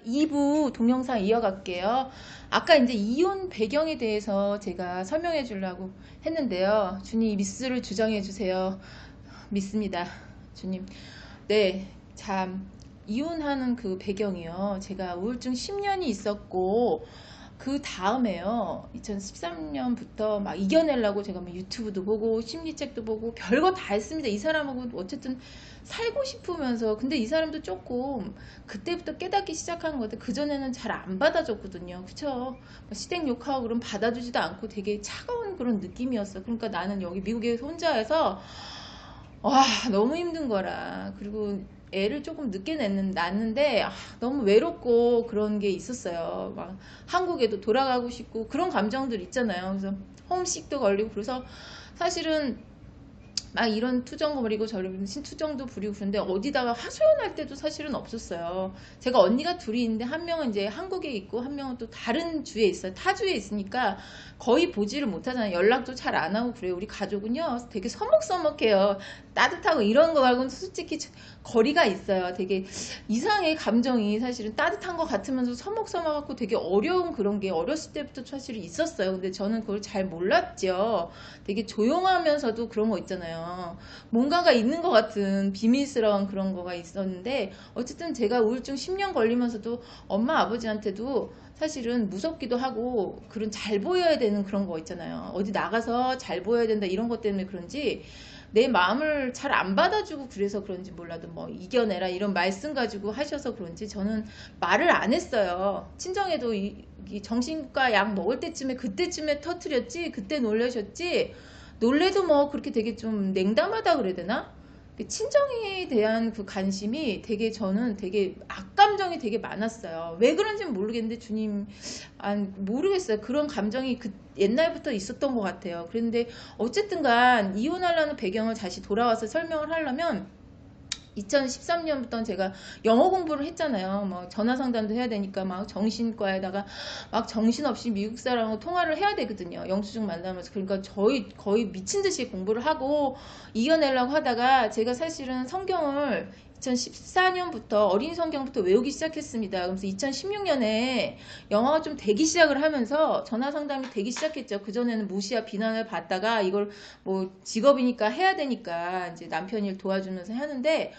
2부 동영상 이어갈게요. 아까 이제 이혼 배경에 대해서 제가 설명해 주려고 했는데요. 주님 미스를 주정해 주세요. 믿습니다. 주님. 네, 참 이혼하는 그 배경이요. 제가 우울증 10년이 있었고 그 다음에요. 2013년부터 막 이겨내려고 제가 뭐 유튜브도 보고 심리책도 보고 별거 다 했습니다. 이 사람하고 어쨌든 살고 싶으면서 근데 이 사람도 조금 그때부터 깨닫기 시작한 것 같아요. 그전에는 잘 안 받아줬거든요. 그쵸? 뭐 시댁 욕하고 그럼 받아주지도 않고 되게 차가운 그런 느낌이었어. 그러니까 나는 여기 미국에서 혼자 해서 와 너무 힘든 거라. 그리고 애를 조금 늦게 낳는데 너무 외롭고 그런 게 있었어요. 막 한국에도 돌아가고 싶고 그런 감정들 있잖아요. 그래서 홈식도 걸리고 그래서 사실은 막 이런 투정 부리고 저런 신투정도 부리고 그런데 어디다가 하소연할 때도 사실은 없었어요. 제가 언니가 둘이 있는데 한 명은 이제 한국에 있고 한 명은 또 다른 주에 있어요. 타주에 있으니까 거의 보지를 못하잖아요. 연락도 잘 안 하고 그래요. 우리 가족은요 되게 서먹서먹해요. 따뜻하고 이런 거 말고는 솔직히 거리가 있어요. 되게 이상해. 감정이 사실은 따뜻한 것 같으면서 서먹서먹하고 되게 어려운 그런 게 어렸을 때부터 사실은 있었어요. 근데 저는 그걸 잘 몰랐죠. 되게 조용하면서도 그런 거 있잖아요. 뭔가가 있는 것 같은 비밀스러운 그런 거가 있었는데 어쨌든 제가 우울증 10년 걸리면서도 엄마 아버지한테도 사실은 무섭기도 하고 그런 잘 보여야 되는 그런 거 있잖아요. 어디 나가서 잘 보여야 된다 이런 것 때문에 그런지 내 마음을 잘 안 받아주고 그래서 그런지 몰라도 뭐 이겨내라 이런 말씀 가지고 하셔서 그런지 저는 말을 안 했어요. 친정에도 이 정신과 약 먹을 때쯤에 그때쯤에 터트렸지 그때 놀라셨지 놀래도 뭐 그렇게 되게 좀 냉담하다 그래야 되나? 그 친정에 대한 그 관심이 되게 저는 되게 악감정이 되게 많았어요. 왜 그런지는 모르겠는데 주님 모르겠어요. 그런 감정이 그 옛날부터 있었던 것 같아요. 그런데 어쨌든간 이혼하려는 배경을 다시 돌아와서 설명을 하려면 2013년부터 제가 영어 공부를 했잖아요. 뭐 전화 상담도 해야 되니까 막 정신과에다가 막 정신없이 미국 사람하고 통화를 해야 되거든요. 영수증 만나면서. 그러니까 저희 거의 미친 듯이 공부를 하고 이겨내려고 하다가 제가 사실은 성경을 2014년부터 어린 성경부터 외우기 시작했습니다. 그래서 2016년에 영화가 좀 되기 시작을 하면서 전화 상담이 되기 시작했죠. 그전에는 무시와 비난을 받다가 이걸 뭐 직업이니까 해야 되니까 이제 남편 일 도와주면서 하는데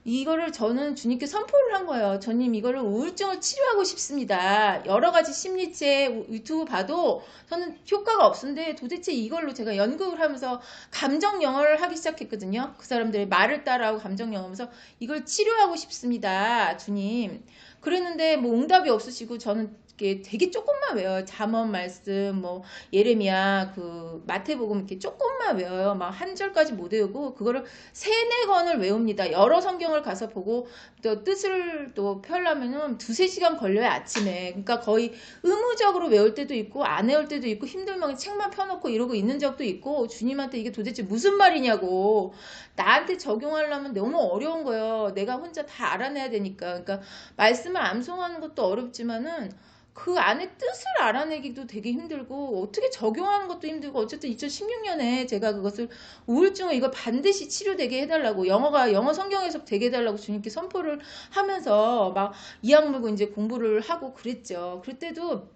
이거를 저는 주님께 선포를 한 거예요. 주님 이거를 우울증을 치료하고 싶습니다. 여러 가지 심리책 유튜브 봐도 저는 효과가 없는데 도대체 이걸로 제가 연극을 하면서 감정 영어를 하기 시작했거든요. 그 사람들의 말을 따라하고 감정 영어하면서 이걸 치료하고 싶습니다. 주님. 그랬는데 뭐 응답이 없으시고 저는 되게 조금만 외워요. 잠언 말씀, 뭐 예레미야, 그 마태복음 이렇게 조금만 외워요. 막 한 절까지 못 외우고 그거를 세네 권을 외웁니다. 여러 성경을 가서 보고 또 뜻을 또 펴려면은 두세 시간 걸려요 아침에. 그러니까 거의 의무적으로 외울 때도 있고 안 외울 때도 있고 힘들면 책만 펴놓고 이러고 있는 적도 있고 주님한테 이게 도대체 무슨 말이냐고 나한테 적용하려면 너무 어려운 거예요. 내가 혼자 다 알아내야 되니까. 그러니까 말씀을 암송하는 것도 어렵지만은 그 안에 뜻을 알아내기도 되게 힘들고 어떻게 적용하는 것도 힘들고 어쨌든 2016년에 제가 그것을 우울증을 이거 반드시 치료되게 해달라고 영어 성경 해석 되게 해달라고 주님께 선포를 하면서 막 이악 물고 이제 공부를 하고 그랬죠. 그럴 때도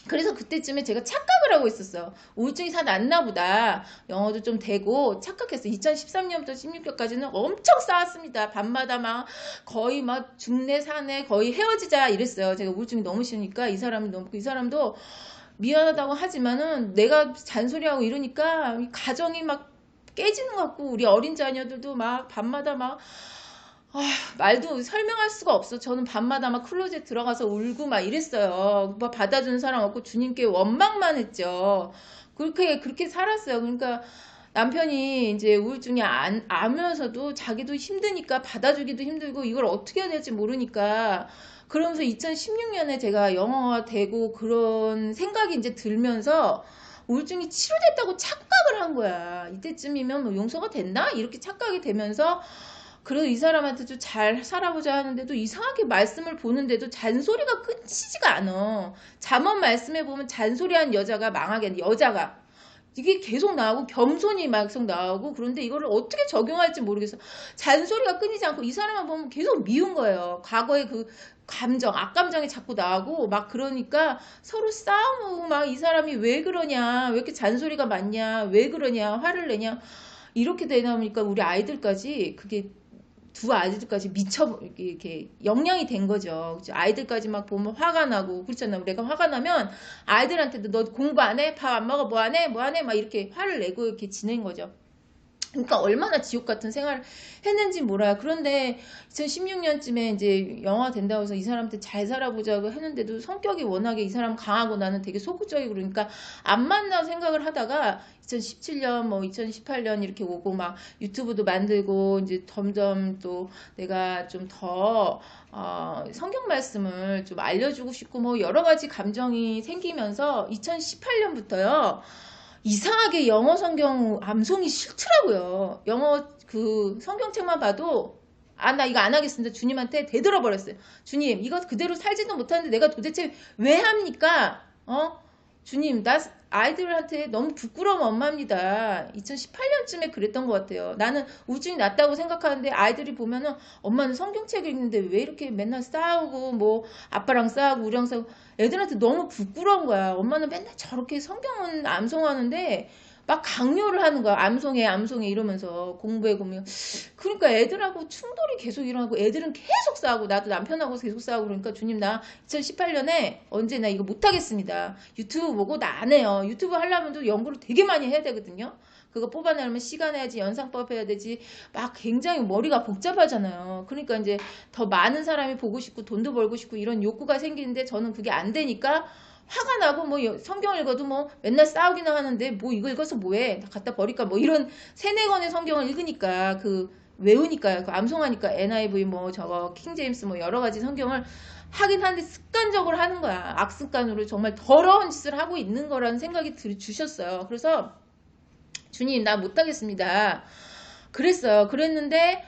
그래서 그때쯤에 제가 착각을 하고 있었어요. 우울증이 다 낫나 보다. 영어도 좀 되고 착각했어요. 2013년부터 16년까지는 엄청 싸웠습니다. 밤마다 막 거의 막 중내 사내 거의 헤어지자 이랬어요. 제가 우울증이 너무 싫으니까 이 사람이 너무 이 사람도 미안하다고 하지만은 내가 잔소리하고 이러니까 가정이 막 깨지는 것 같고 우리 어린 자녀들도 막 밤마다 막 말도 설명할 수가 없어. 저는 밤마다 막 클로젯 들어가서 울고 막 이랬어요. 뭐 받아주는 사람 없고 주님께 원망만 했죠. 그렇게 살았어요. 그러니까 남편이 이제 우울증이 아면서도 자기도 힘드니까 받아주기도 힘들고 이걸 어떻게 해야 될지 모르니까 그러면서 2016년에 제가 영어가 되고 그런 생각이 이제 들면서 우울증이 치료됐다고 착각을 한 거야. 이때쯤이면 뭐 용서가 됐나? 이렇게 착각이 되면서 그래도 이 사람한테도 잘 살아보자 하는데도 이상하게 말씀을 보는데도 잔소리가 끊이지가 않아. 잠언 말씀에 보면 잔소리한 여자가 망하겠네. 여자가. 이게 계속 나오고 겸손이 막 계속 나오고 그런데 이거를 어떻게 적용할지 모르겠어. 잔소리가 끊이지 않고 이 사람만 보면 계속 미운 거예요. 과거의 그 감정, 악감정이 자꾸 나오고 막 그러니까 서로 싸우고 막 이 사람이 왜 그러냐, 왜 이렇게 잔소리가 많냐, 왜 그러냐, 화를 내냐 이렇게 되다 보니까 우리 아이들까지 그게 두 아이들까지 미쳐 이렇게 영향이 된 거죠. 그죠? 아이들까지 막 보면 화가 나고 그렇잖아요. 내가 화가 나면 아이들한테도 너 공부 안 해? 밥 안 먹어? 뭐 안 해? 뭐 안 해? 막 이렇게 화를 내고 이렇게 지낸 거죠. 그러니까 얼마나 지옥 같은 생활을 했는지 몰라요. 그런데 2016년쯤에 이제 영화 된다고 해서 이 사람한테 잘 살아보자고 했는데도 성격이 워낙에 이 사람 강하고 나는 되게 소극적이고 그러니까 안 만나 생각을 하다가 2017년 뭐 2018년 이렇게 오고 막 유튜브도 만들고 이제 점점 또 내가 좀 더 성경 말씀을 좀 알려주고 싶고 뭐 여러 가지 감정이 생기면서 2018년부터요. 이상하게 영어 성경 암송이 싫더라고요. 영어 그 성경책만 봐도 나 이거 안 하겠습니다. 주님한테 대들어 버렸어요. 주님, 이거 그대로 살지도 못하는데 내가 도대체 왜 합니까? 주님, 나 아이들한테 너무 부끄러운 엄마입니다. 2018년쯤에 그랬던 것 같아요. 나는 우중이 낫다고 생각하는데 아이들이 보면은 엄마는 성경책을 읽는데 왜 이렇게 맨날 싸우고 뭐 아빠랑 싸우고 우리랑 싸우고 애들한테 너무 부끄러운 거야. 엄마는 맨날 저렇게 성경은 암송하는데 막 강요를 하는 거야. 암송해, 암송해 이러면서 공부해 보면. 그러니까 애들하고 충돌이 계속 일어나고 애들은 계속 싸우고 나도 남편하고 계속 싸우고 그러니까 주님 나 2018년에 언제 나 이거 못하겠습니다. 유튜브 보고 나 안 해요. 유튜브 하려면 또 연구를 되게 많이 해야 되거든요. 그거 뽑아내려면 시간 해야지 연상법 해야 되지 막 굉장히 머리가 복잡하잖아요. 그러니까 이제 더 많은 사람이 보고 싶고 돈도 벌고 싶고 이런 욕구가 생기는데 저는 그게 안 되니까 화가 나고 뭐 성경 읽어도 뭐 맨날 싸우기나 하는데 뭐 이거 읽어서 뭐해 다 갖다 버릴까 뭐 이런 세네 권의 성경을 읽으니까 그 외우니까 그 암송하니까 NIV 뭐 저거 킹제임스 뭐 여러 가지 성경을 하긴 하는데 습관적으로 하는 거야. 악습관으로 정말 더러운 짓을 하고 있는 거라는 생각이 주셨어요. 그래서 주님 나 못하겠습니다. 그랬어요. 그랬는데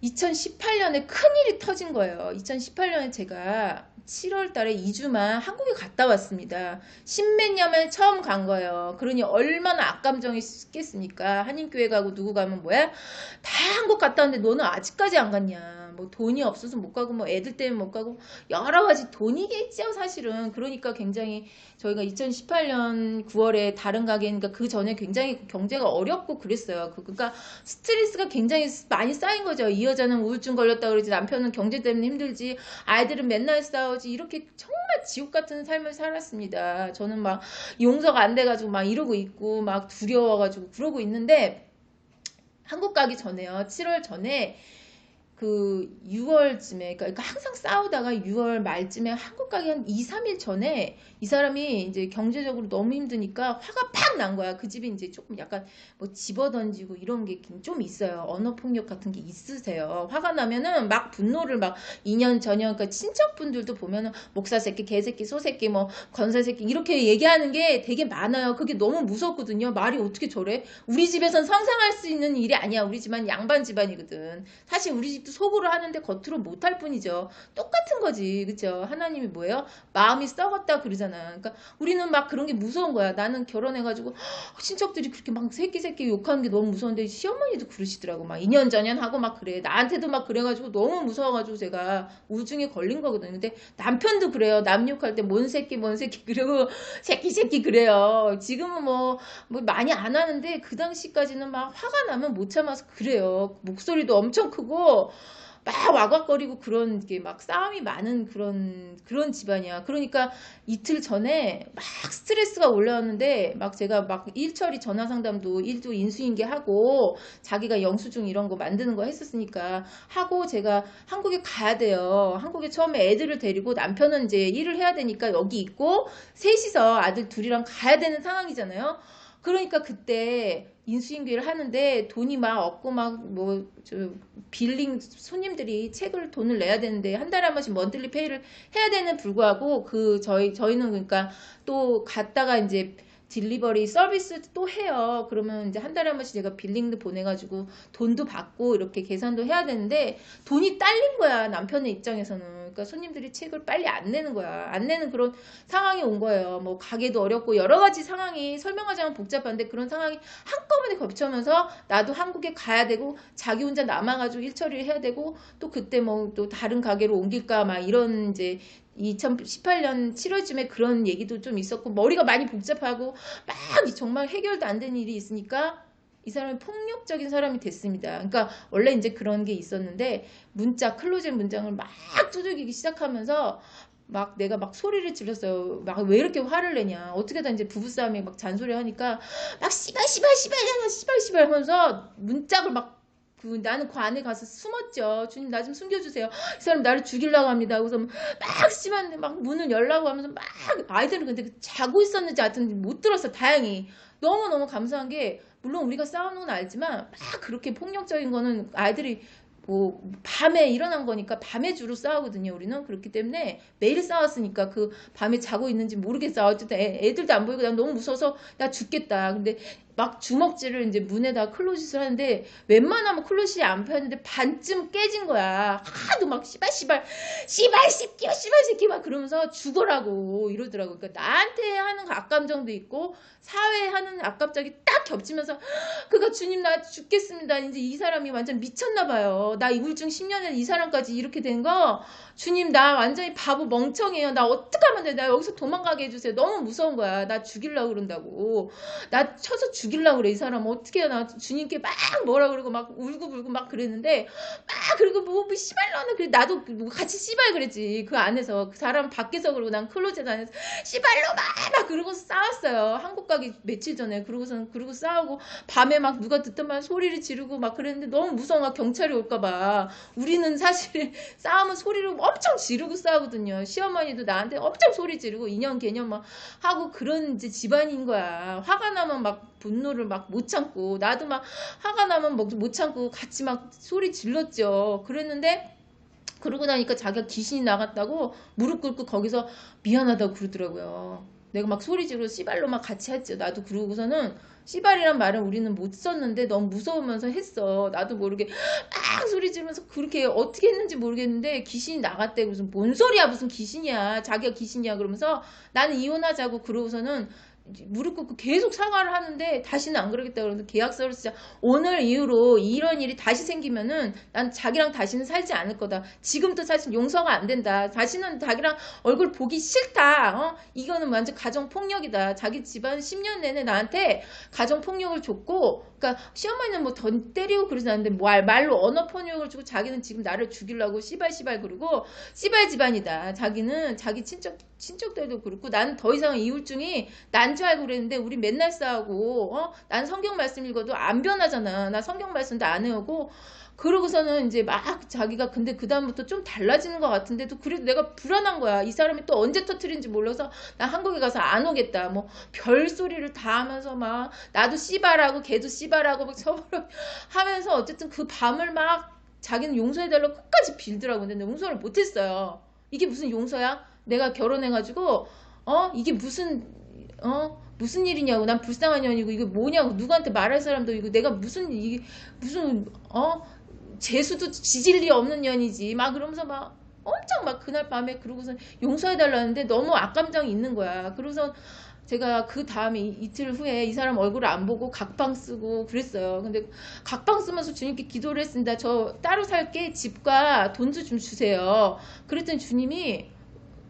2018년에 큰일이 터진 거예요. 2018년에 제가 7월 달에 2주만 한국에 갔다 왔습니다. 십몇 년을 처음 간 거예요. 그러니 얼마나 악감정이 있겠습니까? 한인교회 가고 누구 가면 뭐야? 다 한국 갔다 왔는데 너는 아직까지 안 갔냐? 뭐 돈이 없어서 못 가고 뭐 애들 때문에 못 가고 여러 가지 돈이겠죠 사실은. 그러니까 굉장히 저희가 2018년 9월에 다른 가게니까 그 전에 굉장히 경제가 어렵고 그랬어요. 그러니까 스트레스가 굉장히 많이 쌓인 거죠. 이 여자는 우울증 걸렸다 그러지 남편은 경제 때문에 힘들지 아이들은 맨날 싸우지 이렇게 정말 지옥 같은 삶을 살았습니다. 저는 막 용서가 안 돼가지고 막 이러고 있고 막 두려워가지고 그러고 있는데 한국 가기 전에요. 7월 전에 그 6월쯤에 그러니까 항상 싸우다가 6월 말쯤에 한국 가기 한 2, 3일 전에 이 사람이 이제 경제적으로 너무 힘드니까 화가 팍 난 거야. 그 집이 이제 조금 약간 뭐 집어던지고 이런 게 좀 있어요. 언어 폭력 같은 게 있으세요. 화가 나면은 막 분노를 막 2년 전년 그러니까 친척분들도 보면은 목사 새끼, 개새끼, 소새끼, 뭐 건설 새끼 이렇게 얘기하는 게 되게 많아요. 그게 너무 무섭거든요. 말이 어떻게 저래? 우리 집에선 상상할 수 있는 일이 아니야. 우리 집안 양반 집안이거든. 사실 우리 집 속으로 하는데 겉으로 못할 뿐이죠. 똑같은 거지. 그쵸? 하나님이 뭐예요? 마음이 썩었다 그러잖아. 그러니까 우리는 막 그런 게 무서운 거야. 나는 결혼해가지고 친척들이 그렇게 막 새끼 욕하는 게 너무 무서운데 시어머니도 그러시더라고. 막 2년 전년 하고 막 그래. 나한테도 막 그래가지고 너무 무서워가지고 제가 우울증에 걸린 거거든요. 근데 남편도 그래요. 남 욕할 때 뭔 새끼 그리고 새끼 그래요. 지금은 뭐 많이 안 하는데 그 당시까지는 막 화가 나면 못 참아서 그래요. 목소리도 엄청 크고 막 와곽거리고 그런 게 막 싸움이 많은 그런 집안이야. 그러니까 이틀 전에 막 스트레스가 올라왔는데 막 제가 막 일처리 전화 상담도 일도 인수인계 하고 자기가 영수증 이런 거 만드는 거 했었으니까 하고 제가 한국에 가야 돼요. 한국에 처음에 애들을 데리고 남편은 이제 일을 해야 되니까 여기 있고 셋이서 아들 둘이랑 가야 되는 상황이잖아요. 그러니까 그때 인수인계를 하는데 돈이 막 없고 막 뭐 빌링 손님들이 책을 돈을 내야 되는데 한 달에 한 번씩 먼틀리 페이를 해야 되는 불구하고 그 저희는 그러니까 또 갔다가 이제 딜리버리 서비스 또 해요. 그러면 이제 한 달에 한 번씩 제가 빌링도 보내가지고 돈도 받고 이렇게 계산도 해야 되는데 돈이 딸린 거야 남편의 입장에서는. 그러니까 손님들이 책을 빨리 안 내는 거야. 안 내는 그런 상황이 온 거예요. 뭐 가게도 어렵고 여러 가지 상황이 설명하자면 복잡한데 그런 상황이 한꺼번에 겹쳐면서 나도 한국에 가야 되고 자기 혼자 남아가지고 일 처리를 해야 되고 또 그때 뭐 또 다른 가게로 옮길까 막 이런 이제 2018년 7월쯤에 그런 얘기도 좀 있었고 머리가 많이 복잡하고 막 정말 해결도 안 되는 일이 있으니까 이 사람이 폭력적인 사람이 됐습니다. 그러니까 원래 이제 그런 게 있었는데 문자 클로징 문장을 막 두들기기 시작하면서 막 내가 막 소리를 질렀어요. 막 왜 이렇게 화를 내냐. 어떻게든 이제 부부싸움에 막 잔소리 하니까 막 씨발 씨발 씨발이야 씨발 씨발 하면서 문짝을 막 나는 그 안에 가서 숨었죠. 주님 나 좀 숨겨주세요. 이 사람 나를 죽이려고 합니다. 그래서 막 씨발 막 문을 열라고 하면서 막 아이들은 근데 자고 있었는지 하여튼 못 들었어. 다행히. 너무너무 감사한 게 물론 우리가 싸우는 건 알지만 막 그렇게 폭력적인 거는 아이들이 뭐 밤에 일어난 거니까 밤에 주로 싸우거든요. 우리는 그렇기 때문에 매일 싸웠으니까 그 밤에 자고 있는지 모르겠어. 어쨌든 애들도 안 보이고 난 너무 무서워서 나 죽겠다. 근데 막 주먹질을 이제 문에다 클로짓을 하는데 웬만하면 클로짓이 안 펴는데 반쯤 깨진 거야. 하도 막 씨발 씨발 씨발 새끼야 씨발 새끼 막 그러면서 죽어라고 이러더라고. 그러니까 나한테 하는 악감정도 있고 사회에 하는 악감정이 딱 겹치면서 그가 주님 나 죽겠습니다. 이제 이 사람이 완전 미쳤나 봐요. 나 우울증 10년에 이 사람까지 이렇게 된 거 주님 나 완전히 바보 멍청해요. 나 어떡하면 돼. 나 여기서 도망가게 해주세요. 너무 무서운 거야. 나 죽이려고 그런다고. 나 쳐서 죽이려고 그래. 이 사람 어떻게 해요. 나 주님께 막 뭐라 그러고 막 울고불고 막 그랬는데 막 그리고 뭐 씨발로는 그래. 나도 뭐 같이 씨발 그랬지. 그 안에서 그 사람 밖에서 그러고 난 클로젯 안에서 씨발로 막 그러고서 싸웠어요. 한국 가기 며칠 전에. 그러고 싸우고 밤에 막 누가 듣던 말 소리를 지르고 막 그랬는데 너무 무서워. 막 경찰이 올까봐. 우리는 사실 싸우면 소리를 엄청 지르고 싸우거든요. 시어머니도 나한테 엄청 소리 지르고 인연 개념 막 하고 그런 이제 집안인 거야. 화가 나면 막 분노를 막 못 참고 나도 막 화가 나면 못 참고 같이 막 소리 질렀죠. 그랬는데 그러고 나니까 자기가 귀신이 나갔다고 무릎 꿇고 거기서 미안하다고 그러더라고요. 내가 막 소리 지르고 씨발로 막 같이 했죠. 나도 그러고서는 씨발이란 말은 우리는 못 썼는데 너무 무서우면서 했어. 나도 모르게 막 소리 지르면서 그렇게 어떻게 했는지 모르겠는데 귀신이 나갔대. 무슨 뭔 소리야 무슨 귀신이야. 자기가 귀신이야 그러면서 나는 이혼하자고 그러고서는 무릎 꿇고 계속 사과를 하는데 다시는 안 그러겠다 그러면서 계약서를 쓰자. 오늘 이후로 이런 일이 다시 생기면은 난 자기랑 다시는 살지 않을 거다. 지금도 사실 용서가 안 된다. 다시는 자기랑 얼굴 보기 싫다. 이거는 완전 가정폭력이다. 자기 집안 10년 내내 나한테 가정폭력을 줬고 그러니까 시어머니는 뭐 더 때리고 그러진 않는데 말로 언어폭력을 주고 자기는 지금 나를 죽이려고 씨발 그러고 씨발 집안이다. 자기는 자기 친척들도 그렇고 나는 더 이상 이울증이 난 줄 알고 그랬는데 우리 맨날 싸우고 난 성경 말씀 읽어도 안 변하잖아. 나 성경 말씀도 안 해오고 그러고서는 이제 막 자기가 근데 그 다음부터 좀 달라지는 것 같은데도 그래도 내가 불안한 거야. 이 사람이 또 언제 터트린지 몰라서 나 한국에 가서 안 오겠다. 뭐 별소리를 다 하면서 막 나도 씨발하고 걔도 씨발하고 막 저번에 하면서 어쨌든 그 밤을 막 자기는 용서해달라고 끝까지 빌더라고. 근데 용서를 못했어요. 이게 무슨 용서야? 내가 결혼해가지고 이게 무슨 일이냐고. 난 불쌍한 년이고 이거 뭐냐고. 누구한테 말할 사람도 이거 내가 이게 무슨 재수도 지질 리 없는 년이지. 막 그러면서 막 엄청 막 그날 밤에 그러고서 용서해달라는데 너무 악감정이 있는 거야. 그러고서 제가 그 다음에 이틀 후에 이 사람 얼굴을 안 보고 각방 쓰고 그랬어요. 근데 각방 쓰면서 주님께 기도를 했습니다. 저 따로 살게 집과 돈도 좀 주세요. 그랬더니 주님이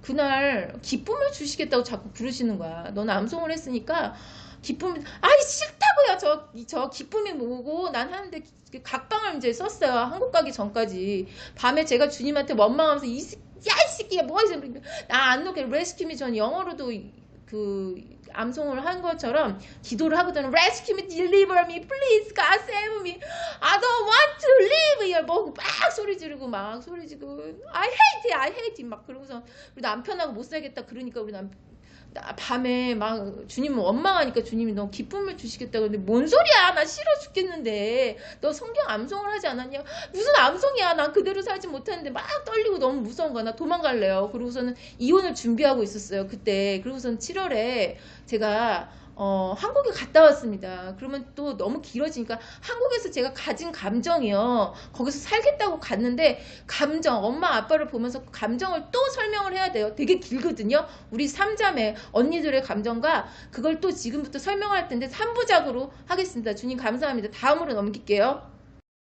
그날 기쁨을 주시겠다고 자꾸 부르시는 거야. 너는 암송을 했으니까 기쁨, 아이 싫다고요. 저 기쁨이 뭐고 난 하는데 각방을 이제 썼어요. 한국 가기 전까지. 밤에 제가 주님한테 원망하면서 이 새끼야 뭐 하세요? 나안 놓게 레스큐미 전 영어로도 그 암송을 한 것처럼 기도를 하거든요. Rescue me, deliver me, please, God save me. I don't want to live here. 뭐 막 소리 지르고 I hate it 막 그러고서 우리 남편하고 못 살겠다 그러니까 우리 밤에 막 주님은 원망하니까 주님이 너 기쁨을 주시겠다 그러는데 뭔 소리야. 나 싫어 죽겠는데 너 성경 암송을 하지 않았냐. 무슨 암송이야. 난 그대로 살지 못하는데 막 떨리고 너무 무서운 거야. 나 도망갈래요. 그러고서는 이혼을 준비하고 있었어요 그때. 그러고서는 7월에 제가 한국에 갔다 왔습니다. 그러면 또 너무 길어지니까 한국에서 제가 가진 감정이요. 거기서 살겠다고 갔는데 감정, 엄마 아빠를 보면서 감정을 또 설명을 해야 돼요. 되게 길거든요. 우리 삼자매 언니들의 감정과 그걸 또 지금부터 설명할 텐데 3부작으로 하겠습니다. 주님 감사합니다. 다음으로 넘길게요.